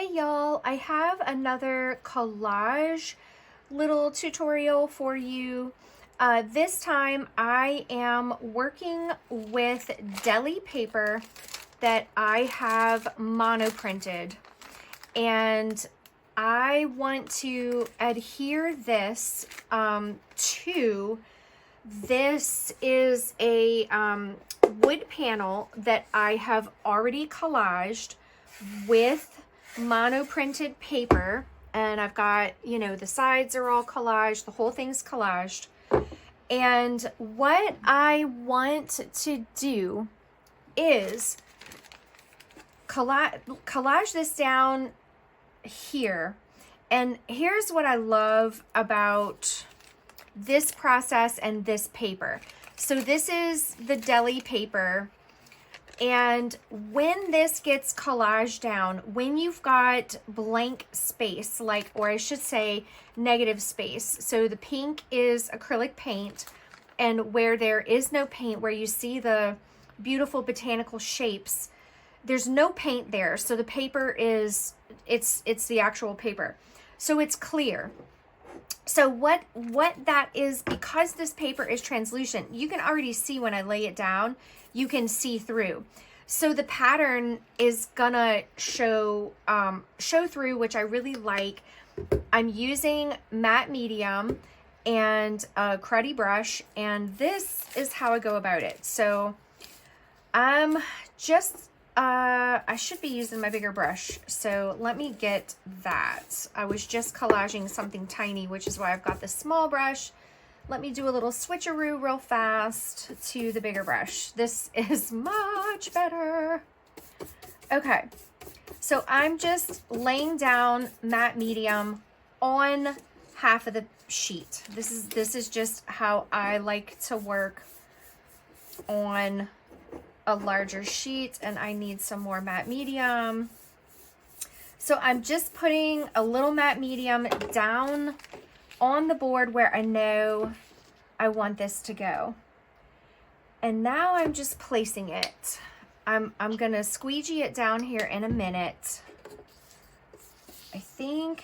Hey y'all, I have another collage little tutorial for you. This time I am working with Deli paper that I have monoprinted, and I want to adhere this to, this is a wood panel that I have already collaged with monoprinted paper, and I've got, the sides are all collaged, the whole thing's collaged. And what I want to do is collage this down here. And here's what I love about this process and this paper. So this is the Deli paper. And when this gets collaged down, when you've got blank space, or I should say negative space, so the pink is acrylic paint, and where there is no paint, where you see the beautiful botanical shapes, there's no paint there. So the paper is, it's the actual paper. So it's clear. So what that is, because this paper is translucent, you can already see when I lay it down, you can see through. So the pattern is gonna show through, which I really like. I'm using matte medium and a cruddy brush, and this is how I go about it. So I'm just, I should be using my bigger brush. So let me get that. I was just collaging something tiny, which is why I've got the small brush. Let me do a little switcheroo real fast to the bigger brush. This is much better. Okay, so I'm just laying down matte medium on half of the sheet. This is just how I like to work on a larger sheet, and I need some more matte medium. So I'm just putting a little matte medium down on the board where I know I want this to go. And now I'm just placing it. I'm gonna squeegee it down here in a minute. I think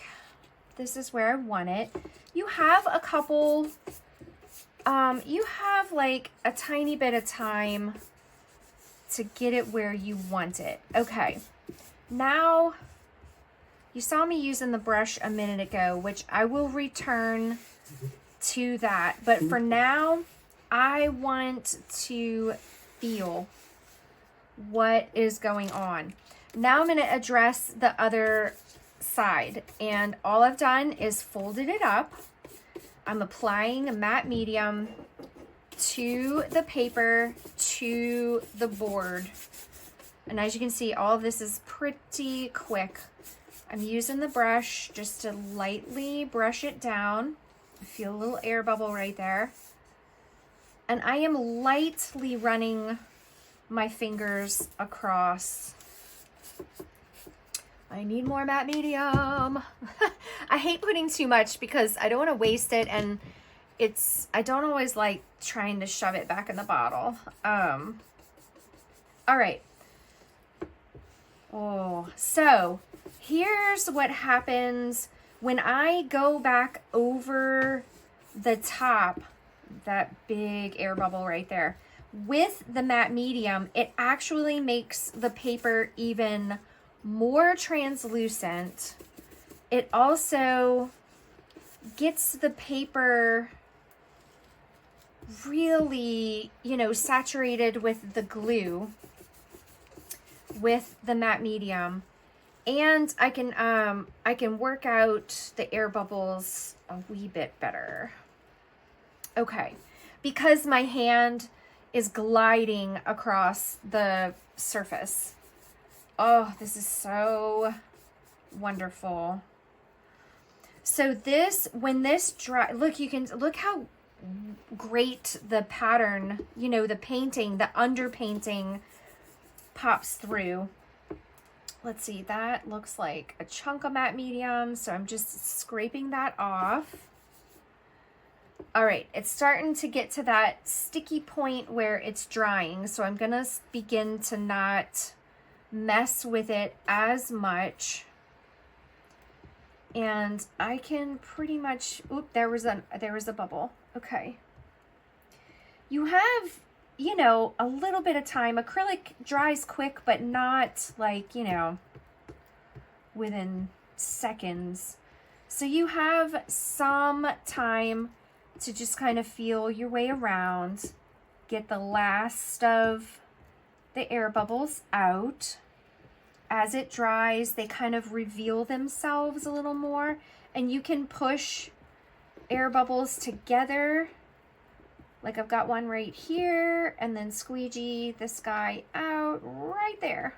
this is where I want it. You have a couple, you have like a tiny bit of time to get it where you want it. Okay, now you saw me using the brush a minute ago, which I will return to that. But for now, I want to feel what is going on. Now I'm going to address the other side. And all I've done is folded it up. I'm applying a matte medium to the paper, to the board. And as you can see, all of this is pretty quick. I'm using the brush just to lightly brush it down. I feel a little air bubble right there. And I am lightly running my fingers across. I need more matte medium. I hate putting too much because I don't want to waste it, and I don't always like trying to shove it back in the bottle. All right. Oh, so here's what happens when I go back over the top, that big air bubble right there. With the matte medium, it actually makes the paper even more translucent. It also gets the paper really, saturated with the glue, with the matte medium. And I can work out the air bubbles a wee bit better. Okay, because my hand is gliding across the surface. Oh, this is so wonderful. So when this dry, look how great the pattern, the painting, the underpainting pops through. Let's see, that looks like a chunk of matte medium, so I'm just scraping that off. All right, it's starting to get to that sticky point where it's drying, so I'm gonna begin to not mess with it as much. And I can pretty much, oop, there was a bubble. Okay. You have, you know, a little bit of time. Acrylic dries quick, but not like, you know, within seconds. So you have some time to just kind of feel your way around, get the last of the air bubbles out. As it dries, they kind of reveal themselves a little more, and you can push air bubbles together. Like I've got one right here, and then squeegee this guy out right there.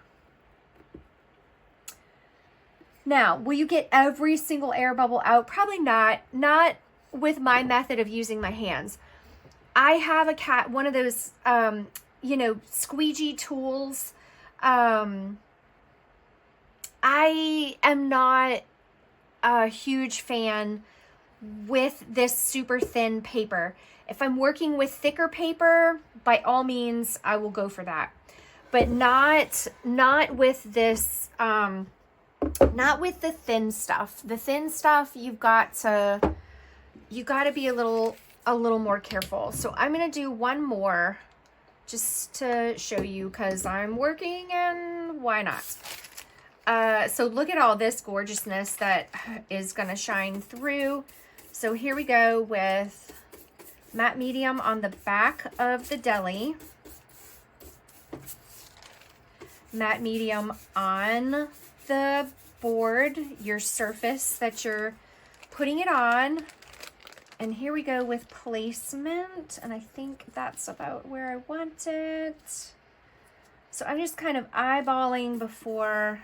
Now, will you get every single air bubble out? Probably not. Not with my method of using my hands. I have one of those, you know, squeegee tools. I am not a huge fan with this super thin paper. If I'm working with thicker paper, by all means, I will go for that. But not with this, not with the thin stuff. The thin stuff, you got to be a little more careful. So I'm going to do one more just to show you, because I'm working and why not? So look at all this gorgeousness that is going to shine through. So here we go with matte medium on the back of the Deli. Matte medium on the board, your surface that you're putting it on. And here we go with placement. And I think that's about where I want it. So I'm just kind of eyeballing before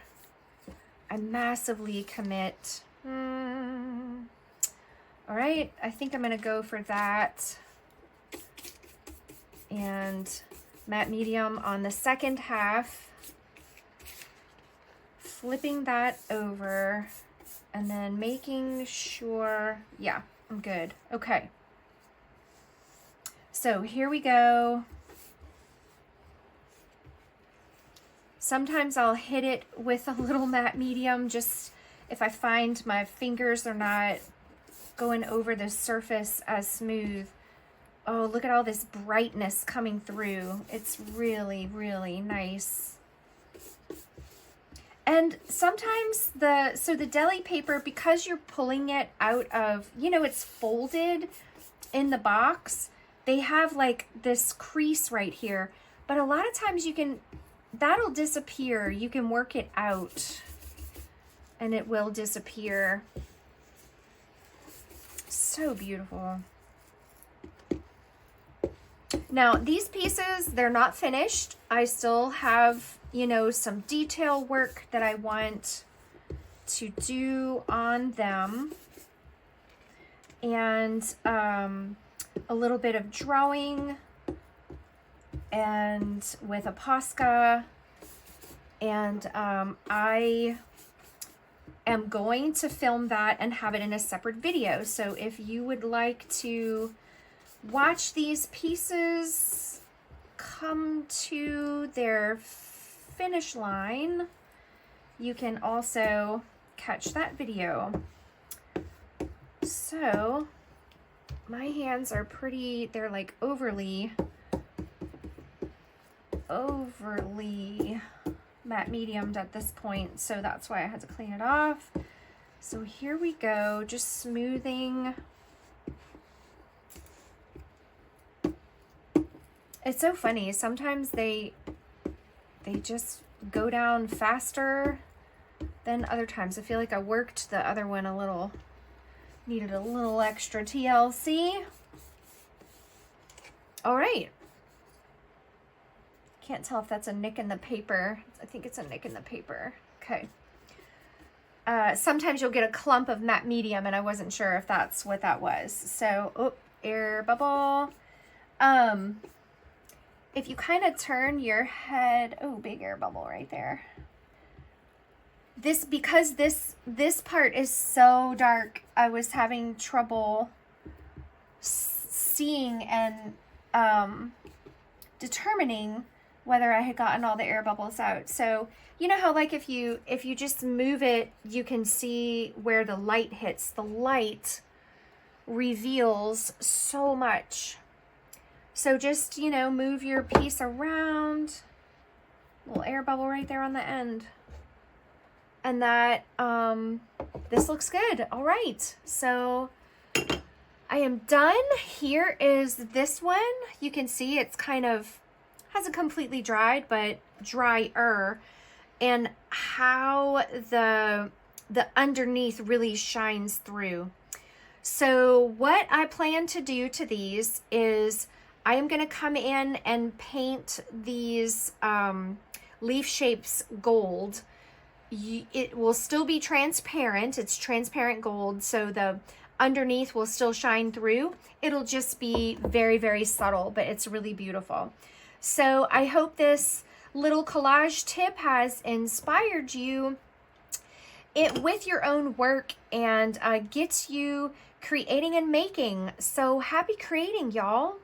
I massively commit. All right, I think I'm gonna go for that. And matte medium on the second half, flipping that over, and then making sure, yeah, I'm good. Okay. So here we go. Sometimes I'll hit it with a little matte medium, just if I find my fingers are not going over the surface as smooth. Oh, look at all this brightness coming through. It's really, really nice. And sometimes the Deli paper, because you're pulling it out of, you know, it's folded in the box, they have like this crease right here. But a lot of times that'll disappear. You can work it out and it will disappear. So beautiful. Now these pieces, they're not finished. I still have, you know, some detail work that I want to do on them. And a little bit of drawing and with a Posca, and I am going to film that and have it in a separate video. So if you would like to watch these pieces come to their finish line, you can also catch that video. So my hands are pretty, they're like overly matte mediumed at this point, so that's why I had to clean it off. So here we go, just smoothing. It's so funny, sometimes they just go down faster than other times. I feel like I worked the other one a little, needed a little extra TLC. All right. Can't tell if that's a nick in the paper. I think it's a nick in the paper. Okay. Sometimes you'll get a clump of matte medium, and I wasn't sure if that's what that was. So, oh, air bubble. If you kind of turn your head, oh, big air bubble right there. Because this part is so dark, I was having trouble seeing and determining whether I had gotten all the air bubbles out. So you know how like if you just move it, you can see where the light hits. The light reveals so much. So just, you know, move your piece around. Little air bubble right there on the end. And that, this looks good. All right, so I am done. Here is this one. You can see it's kind of, hasn't completely dried, but drier. And how the underneath really shines through. So what I plan to do to these is I am going to come in and paint these leaf shapes gold. It will still be transparent. It's transparent gold, so the underneath will still shine through. It'll just be very, very subtle, but it's really beautiful. So I hope this little collage tip has inspired you with your own work and gets you creating and making. So happy creating, y'all.